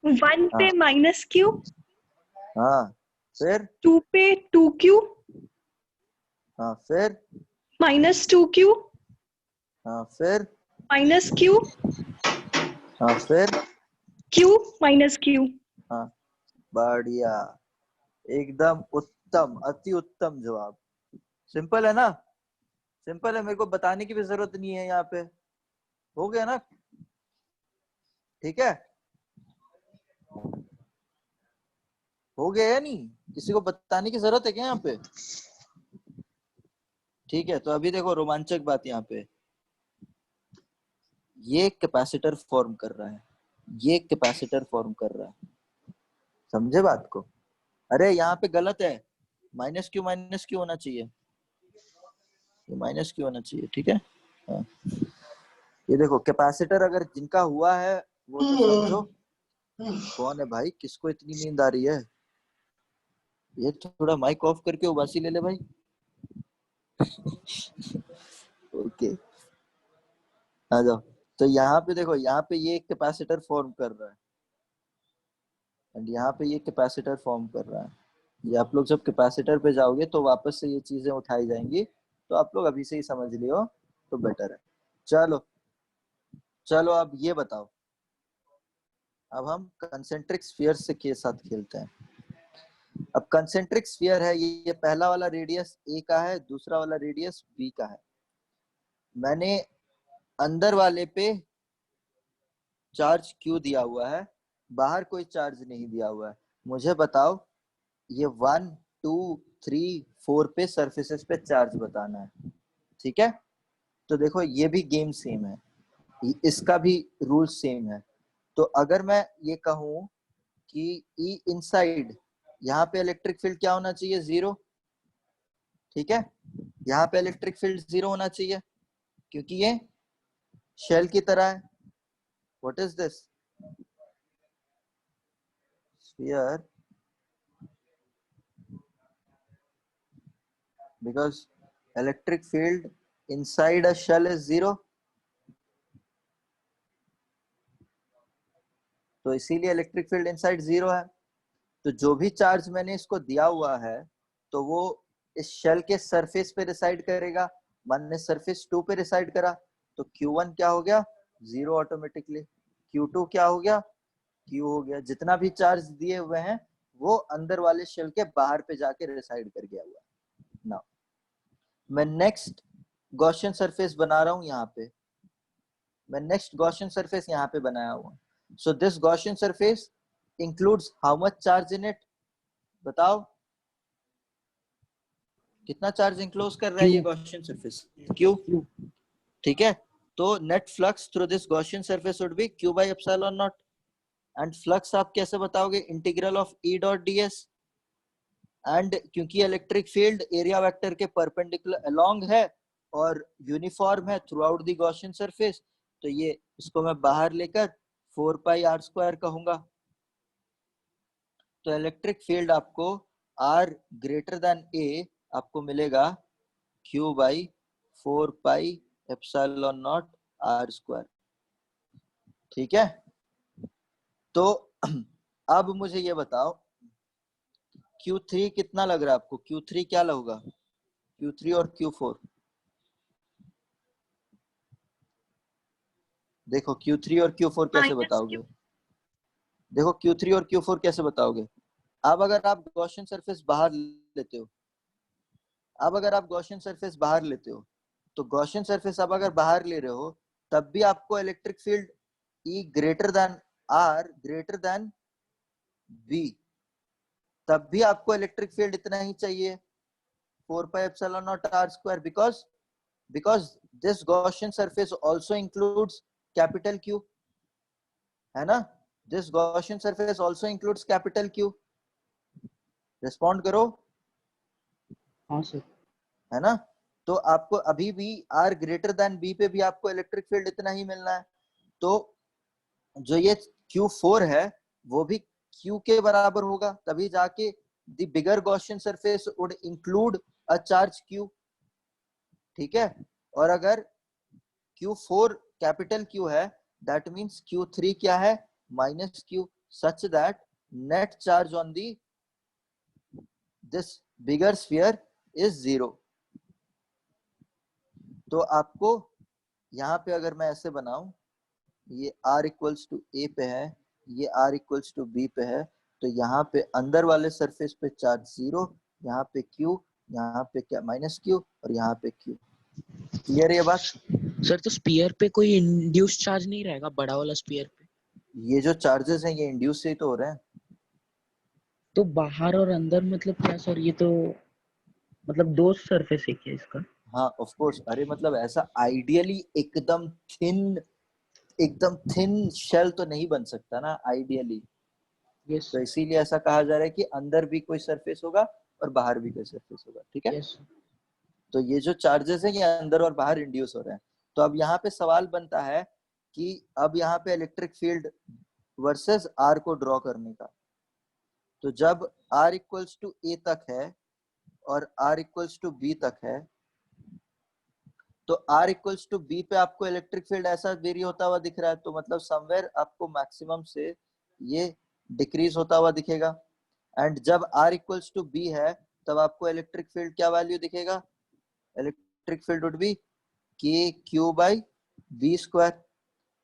1 पे -q, हाँ, फिर 2 पे 2q हाँ, फिर -2q हाँ, फिर -q हाँ, फिर q -q। हाँ, बढ़िया, एकदम उत्तम, अति उत्तम जवाब। सिंपल है ना, सिंपल है, मेरे को बताने की भी जरूरत नहीं है यहाँ पे। हो गया ना? ठीक है, हो गया या नहीं? किसी को बताने की जरूरत है क्या यहाँ पे? ठीक है, तो अभी देखो रोमांचक बात यहाँ पे, ये कैपेसिटर फॉर्म कर रहा है, ये कैपेसिटर फॉर्म कर रहा है, समझे बात को? अरे यहाँ पे गलत है, माइनस क्यू होना चाहिए, ये माइनस क्यू होना चाहिए, ठीक है। हाँ। ये देखो कैपेसिटर अगर जिनका हुआ है वो तो समझो। कौन है भाई, किसको इतनी नींद आ रही है? ये थोड़ा माइक ऑफ करके उबासी ले ले भाई। ओके, आ जाओ। तो यहाँ पे देखो, यहाँ पे ये कैपेसिटर फॉर्म कर रहा है एंड यहाँ पे ये कैपेसिटर फॉर्म कर रहा है। ये आप लोग जब कैपेसिटर पे जाओगे तो वापस से ये चीजें उठाई जाएंगी, तो आप लोग अभी से ही समझ लियो तो बेटर है। चलो चलो, अब ये बताओ, अब हम कंसेंट्रिक स्फीयर से के साथ खेलते हैं। अब कंसेंट्रिक स्फीयर है, ये पहला वाला रेडियस ए का है, दूसरा वाला रेडियस बी का है। मैंने अंदर वाले पे चार्ज क्यू दिया हुआ है, बाहर कोई चार्ज नहीं दिया हुआ है। मुझे बताओ ये 1 2 3 4 पे सरफेसेस पे चार्ज बताना है, ठीक है। तो देखो ये भी गेम सेम है, इसका भी रूल सेम है। तो अगर मैं ये कहूं कि ई इनसाइड, यहाँ पे इलेक्ट्रिक फील्ड क्या होना चाहिए? 0, ठीक है। यहाँ पे इलेक्ट्रिक फील्ड 0 होना चाहिए क्योंकि ये शेल की तरह है। What is this? Sphere, because electric field inside a shell is 0, तो इसीलिए इलेक्ट्रिक फील्ड इनसाइड 0 है। तो जो भी चार्ज मैंने इसको दिया हुआ है तो वो इस शेल के सरफेस पे रिसाइड करेगा। मैंने सरफेस 2 पे रिसाइड करा तो Q1 क्या हो गया? 0 ऑटोमेटिकली। Q2 क्या हो गया? Q हो गया। जितना भी चार्ज दिए हुए हैं वो अंदर वाले शेल के बाहर पे जाके रिसाइड कर गया हुआ है। नाउ मैं नेक्स्ट गॉसियन सरफेस बना रहा हूं, यहाँ पे मैं नेक्स्ट गॉसियन सरफेस यहाँ पे बनाया हुआ। So this Gaussian surface includes how much charge in it? बताओ कितना चार्ज इंक्लोज कर रहा है ये गॉसियन सरफेस? क्यू, ठीक है। तो net flux through this Gaussian surface would be Q by epsilon not. And flux आप कैसे बताओगे? Integral of E dot D S. And क्योंकि इलेक्ट्रिक फील्ड एरिया वेक्टर के परपेंडिकुलर अलोंग है और यूनिफॉर्म है through out the Gaussian surface, तो ये इसको मैं बाहर लेकर 4 पाई आर स्क्वायर कहूंगा। तो इलेक्ट्रिक फील्ड आपको आर ग्रेटर देन ए आपको मिलेगा Q by 4 pi epsilon not R square, ठीक है। तो अब मुझे ये बताओ Q3 कितना लग रहा है आपको? Q3 क्या लगेगा? Q3 और Q4 देखो, Q3 और Q4 कैसे बताओगे? देखो Q3 और Q4 कैसे बताओगे? अब अगर आप गॉसियन सरफेस बाहर लेते हो, अब अगर आप गॉसियन सरफेस बाहर लेते हो, तो गॉसियन सरफेस अब अगर बाहर ले रहे हो तब भी आपको electric field E greater than R greater than B, तब भी आपको इलेक्ट्रिक फील्ड इतना ही चाहिए 4 pi epsilon not R square, because this Gaussian surface also includes capital Q, है ना? This Gaussian surface also includes capital Q. Respond करो। हाँ सर। है ना? तो आपको अभी भी R ग्रेटर देन B पे भी आपको इलेक्ट्रिक फील्ड इतना ही मिलना है। तो जो ये Q4 है वो भी Q के बराबर होगा, तभी जाके the bigger Gaussian surface would include a charge Q, ठीक है। और अगर Q4 कैपिटल Q है, दैट मींस Q3 क्या है? Minus Q, such that net charge on the this bigger sphere is 0। तो आपको यहाँ पे अगर मैं ऐसे बनाऊं, ये R इक्वल्स टू A पे है, ये R इक्वल्स टू B पे है, तो यहाँ पे अंदर वाले सरफेस पे चार्ज 0, यहाँ पे Q, यहाँ पे क्या माइनस Q और यहाँ पे Q। क्लियर है ये बात? सर तो स्पीयर पे कोई इंड्यूस चार्ज नहीं रहेगा बड़ा वाला स्पीयर पे? ये जो चार्जेस हैं ये इंड्यूस से ही तो हो रहे हैं। तो बाहर और अंदर मतलब क्या सर? ये तो मतलब दो सरफेस है क्या इसका? हाँ ऑफ कोर्स, अरे मतलब ऐसा आइडियली एकदम थिन शेल तो नहीं बन सकता ना आइडियली। यस तो इसीलिए ऐसा कहा जा रहा है कि अंदर भी कोई सरफेस होगा और बाहर भी कोई सरफेस होगा, ठीक है। यस तो ये जो चार्जेस है ये अंदर और बाहर इंड्यूस हो रहे हैं। तो अब यहाँ पे सवाल बनता है कि अब यहाँ पे इलेक्ट्रिक फील्ड वर्सेस आर को ड्रॉ करने का। तो जब r इक्वल्स टू ए तक है और r इक्वल्स टू बी तक है, तो r इक्वल्स टू बी पे आपको इलेक्ट्रिक फील्ड ऐसा वेरी होता हुआ दिख रहा है, तो मतलब समवेयर आपको मैक्सिमम से ये डिक्रीज होता हुआ दिखेगा। एंड जब r इक्वल्स टू बी है तब आपको इलेक्ट्रिक फील्ड क्या वैल्यू दिखेगा? Electric field would be K Q by B square.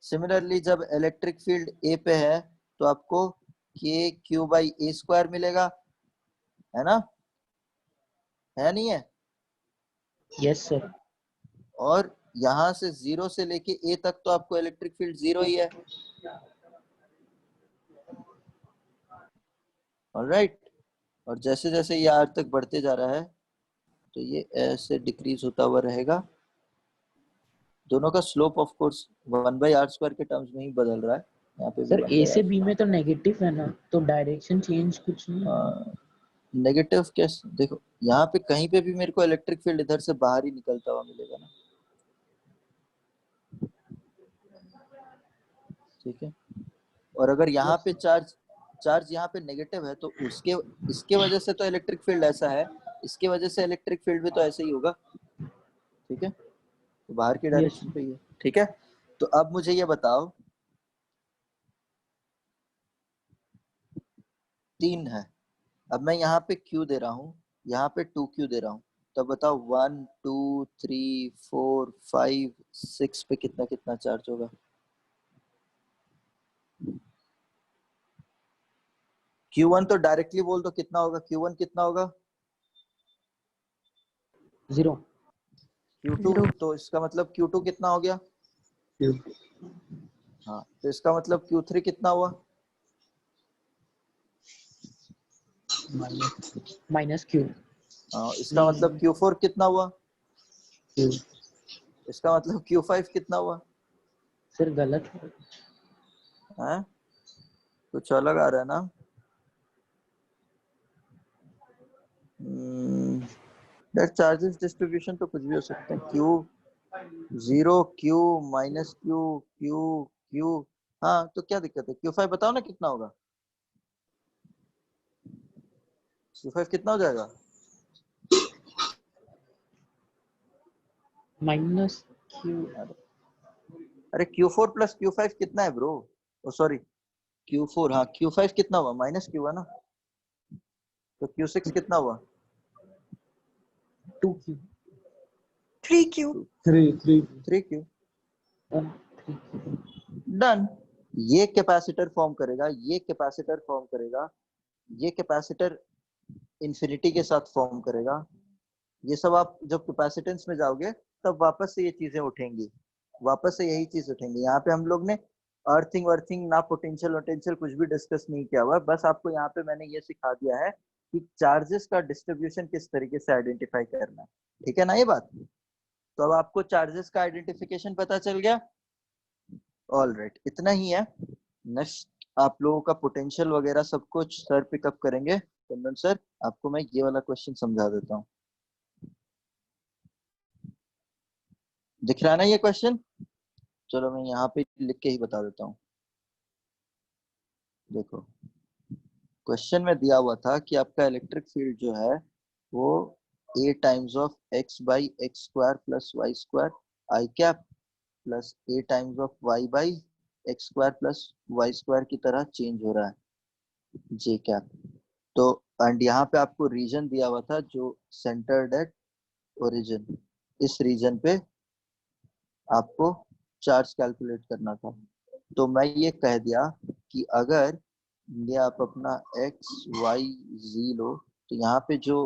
Similarly जब इलेक्ट्रिक फील्ड ए पे है तो आपको के क्यू बाई ए स्क्वायर मिलेगा, है ना? है नहीं है? Yes sir. और यहां से 0 से लेके ए तक तो आपको इलेक्ट्रिक फील्ड 0 ही है। ऑलराइट, और जैसे जैसे ये आर तक बढ़ते जा रहा है तो ये ऐसे डिक्रीज होता हुआ रहेगा। दोनों का स्लोप ऑफ कोर्स 1/r² के टर्म्स में ही बदल रहा है। यहाँ पे भी सर ए से 1/r। बी में तो नेगेटिव है ना, तो डायरेक्शन चेंज कुछ नहीं है। नेगेटिव कैसे? देखो यहाँ पे कहीं पे भी मेरे को इलेक्ट्रिक फील्ड इधर से बाहर ही निकलता हुआ मिलेगा ना, ठीक है। और अगर यहाँ पे चार्ज यहाँ पे नेगेटिव है तो उसके इसके वजह से तो इलेक्ट्रिक फील्ड ऐसा है, इसके वजह से इलेक्ट्रिक फील्ड भी तो ऐसे ही होगा, ठीक है। तो बाहर की डायरेक्शन पे ही है, ठीक है। तो अब मुझे ये बताओ, 3 है, अब मैं यहाँ पे Q दे रहा हूँ, यहाँ पे 2Q दे रहा हूँ, तो बताओ 1 2 3 4 5 6 पे कितना कितना चार्ज होगा? Q1 तो डायरेक्टली बोल दो कितना होगा, Q1 कितना होगा? 0। Q2 0। तो इसका मतलब Q2 कितना हो गया? हाँ, तो इसका मतलब Q3 कितना हुआ? Minus Q. हाँ, इसका मतलब Q4 कितना हुआ? इसका मतलब Q5 कितना हुआ? सर गलत है। हैं? कुछ अलग आ रहा है ना? चार्जेस डिस्ट्रीब्यूशन तो कुछ भी हो सकते हैं। Q0 Q minus Q। हाँ, तो क्या दिक्कत है? Q5 बताओ ना कितना होगा? Q5 कितना हो जाएगा? Minus Q. अरे Q4 प्लस Q5 कितना है ब्रो? ओ सॉरी, Q4, हाँ Q5 कितना हुआ? माइनस Q हुआ ना, तो Q6 कितना हुआ? 2Q। 3Q. 3Q। डन। ये कैपेसिटर फॉर्म करेगा, ये कैपेसिटर फॉर्म करेगा, ये कैपेसिटर इंफिनिटी के साथ फॉर्म करेगा। ये सब आप जब कैपेसिटेंस में जाओगे तब वापस से ये चीजें उठेंगी, वापस से यही चीज उठेंगी। यहाँ पे हम लोग ने अर्थिंग वर्थिंग ना पोटेंशियल वोटेंशियल कुछ भी डिस्कस नहीं किया हुआ, बस आपको यहाँ पे मैंने ये सिखा दिया है कि चार्जेस का डिस्ट्रीब्यूशन किस तरीके से आइडेंटिफाई करना है, ठीक है ना ये बात? तो अब आपको चार्जेस का आइडेंटिफिकेशन पता चल गया। ऑल राइट, इतना ही है। नेक्स्ट आप लोगों का पोटेंशियल वगैरह सब कुछ सर पिकअप करेंगे। चंदन सर, आपको मैं ये वाला क्वेश्चन समझा देता हूँ। दिख रहा है ना ये क्वेश्चन? चलो मैं यहाँ पे लिख के ही बता देता हूँ। देखो, क्वेश्चन में दिया हुआ था कि आपका इलेक्ट्रिक फील्ड जो है वो a times of x by x square plus y square i cap plus a times of y by x square plus y square की तरह चेंज हो रहा है, j कैप। तो एंड यहाँ पे आपको रीजन दिया हुआ था जो सेंटर्ड एट ओरिजिन, इस रीजन पे आपको चार्ज कैलकुलेट करना था। तो मैं ये कह दिया कि अगर ये आप अपना x y z लो, तो यहाँ पे जो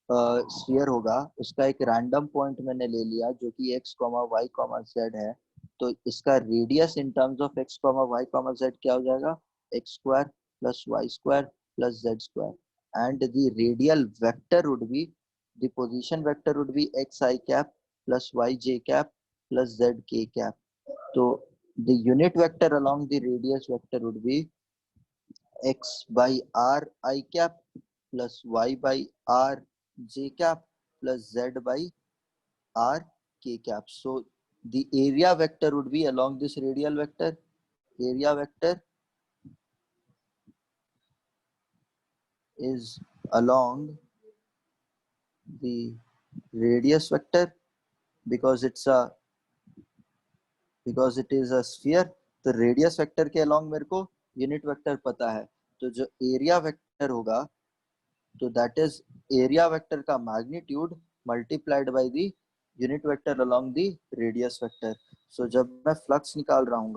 स्फीयर होगा उसका एक रैंडम पॉइंट मैंने ले लिया जो कि x, y, z है, तो इसका radius in terms of x comma y comma z क्या हो जाएगा, x square plus y square plus z square and the radial vector would be, the position vector would be x I cap plus y j cap plus z k cap. तो the unit vector along the radius vector would be x by r I cap plus y by r j cap plus z by r k cap. So the area vector would be along this radial vector. Area vector is along the radius vector because it is a sphere. तो रेडियस वेक्टर के अलोंग मेरे को यूनिट वेक्टर पता है, तो जो एरिया वेक्टर होगा तो दैट इज एरिया वेक्टर का magnitude multiplied by the unit vector along the radius vector. So जब मैं फ्लक्स निकाल रहा हूँ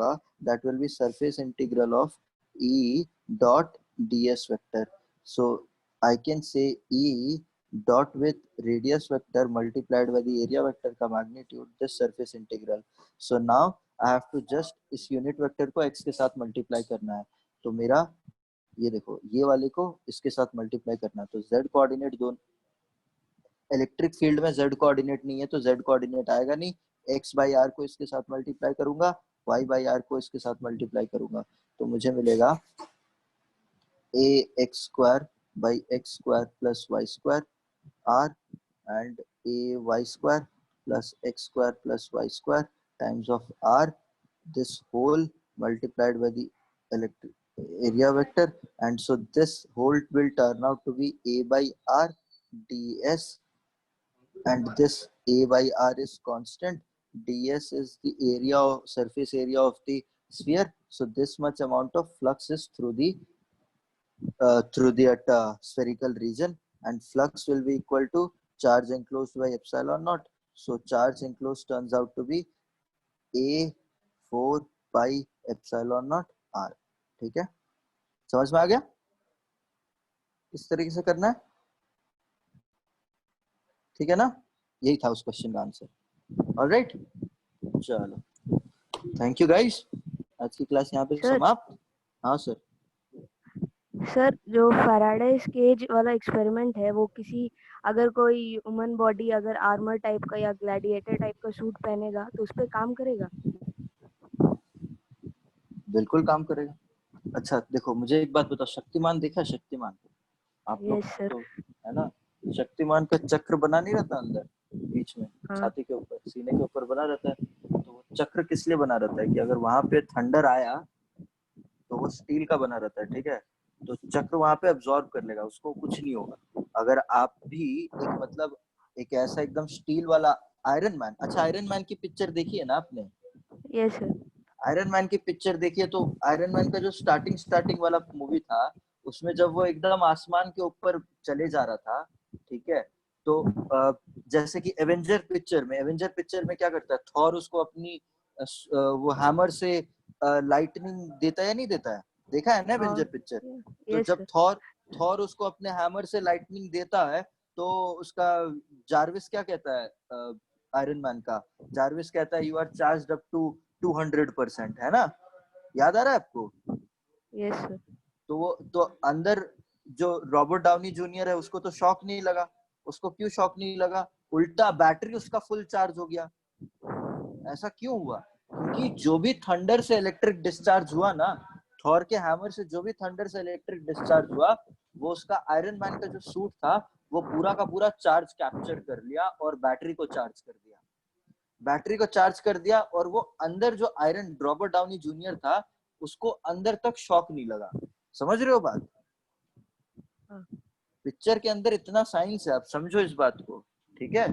that will be surface integral of E dot ds vector. So I can say E dot with radius vector multiplied by the area vector का magnitude, this surface integral. So now I have to just इस unit vector को x के साथ multiply करना है. तो मेरा ये देखो ये वाले को इसके साथ multiply करना है, तो z coordinate दोनों, इलेक्ट्रिक फील्ड में z कोऑर्डिनेट नहीं है तो z कोऑर्डिनेट आएगा नहीं. x by r को इसके साथ मल्टीप्लाई करूंगा, y by r को इसके साथ मल्टीप्लाई करूंगा, तो मुझे मिलेगा ax square by x square plus y square r and ay square plus x square plus y square times of r, this whole multiplied by the electric area vector, and so this whole will turn out to be a by r ds, and this a by r is constant, ds is the area of surface area of the sphere. So this much amount of flux is through the spherical region, and flux will be equal to charge enclosed by epsilon naught. So charge enclosed turns out to be a 4 pi epsilon naught r. ठीक है, समझ में आ गया? इस तरीके से करना है, ठीक है ना? यही था उस क्वेश्चन का आंसर. ऑलराइट, चलो थैंक यू गाइस, आज की क्लास यहाँ पे समाप्त. हाँ सर. सर जो फैराडेज केज वाला एक्सपेरिमेंट है वो किसी, अगर कोई ह्यूमन बॉडी अगर आर्मर टाइप का या ग्लैडिएटर टाइप का सूट पहनेगा तो उस पे काम करेगा? बिल्कुल काम करेगा. अच्छा देखो मुझे एक बात बताओ, शक्तिमान देखा? शक्तिमान आप लोग तो है ना, शक्तिमान का चक्र बना नहीं रहता अंदर बीच में, छाती के ऊपर सीने के ऊपर बना रहता है. तो वो चक्र किस लिए बना रहता है कि अगर वहां पे थंडर आया तो वो स्टील का बना रहता है, ठीक है, तो चक्र वहां पे अब्सॉर्ब कर लेगा, उसको कुछ नहीं होगा. अगर आप भी एक मतलब एक ऐसा एकदम स्टील वाला आयरन मैन, अच्छा आयरन मैन की पिक्चर देखी है ना आपने? Yes sir. आयरन मैन की पिक्चर देखिए, तो आयरन मैन का जो स्टार्टिंग वाला मूवी था उसमें जब वो एकदम आसमान के ऊपर चले जा रहा था, ठीक है, तो जैसे कि एवेंजर पिक्चर में क्या करता है, थॉर उसको अपनी वो हैमर से लाइटनिंग देता है या नहीं देता है? देखा है ना एवेंजर पिक्चर? तो जब थॉर उसको अपने हैमर से लाइटनिंग देता है तो उसका जार्विस क्या कहता है, आयरन मैन का जार्विस कहता है you are charged up to 200%, है ना? याद आ रहा है आपको? Yes sir. तो वो तो अंदर जो रॉबर्ट डाउनी जूनियर है उसको तो शॉक नहीं लगा. उसको क्यों शॉक नहीं लगा? उल्टा बैटरी उसका फुल चार्ज हो गया. ऐसा क्यों हुआ? क्योंकि जो भी थंडर से इलेक्ट्रिक डिस्चार्ज हुआ ना, थॉर के हैमर से जो भी थंडर से इलेक्ट्रिक डिस्चार्ज हुआ, वो उसका आयरन मैन का जो सूट था वो पूरा का पूरा चार्ज कैप्चर कर लिया और बैटरी को चार्ज कर दिया, और वो अंदर जो आयरन रॉबर्ट डाउनी जूनियर था उसको अंदर तक शॉक नहीं लगा. समझ रहे हो बात? पिक्चर के अंदर इतना साइंस है, आप समझो इस बात को, ठीक है?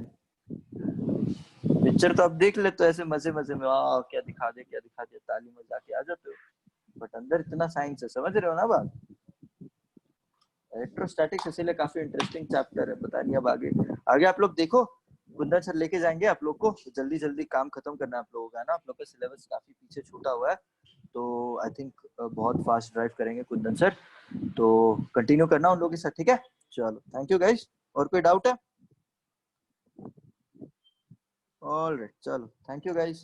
पिक्चर तो आप देख लेते हो ऐसे मजे में, क्या दिखा दे ताली में जाके आ जाते हो, बट अंदर इतना साइंस है, समझ रहे हो ना बात? इलेक्ट्रोस्टैटिक्स इसीलिए काफी इंटरेस्टिंग चैप्टर है. पता नहीं अब आगे आप लोग देखो, कुंदन सर लेके जाएंगे आप लोग को, जल्दी काम खत्म करना है आप लोगों का, ना आप लोग का सिलेबस काफी पीछे छूटा हुआ है, तो आई थिंक बहुत फास्ट ड्राइव करेंगे कुंदन सर, तो कंटिन्यू करना उन लोगों के साथ, ठीक है? चलो थैंक यू गाइस. और कोई डाउट है? ऑलराइट, चलो थैंक यू गाइस.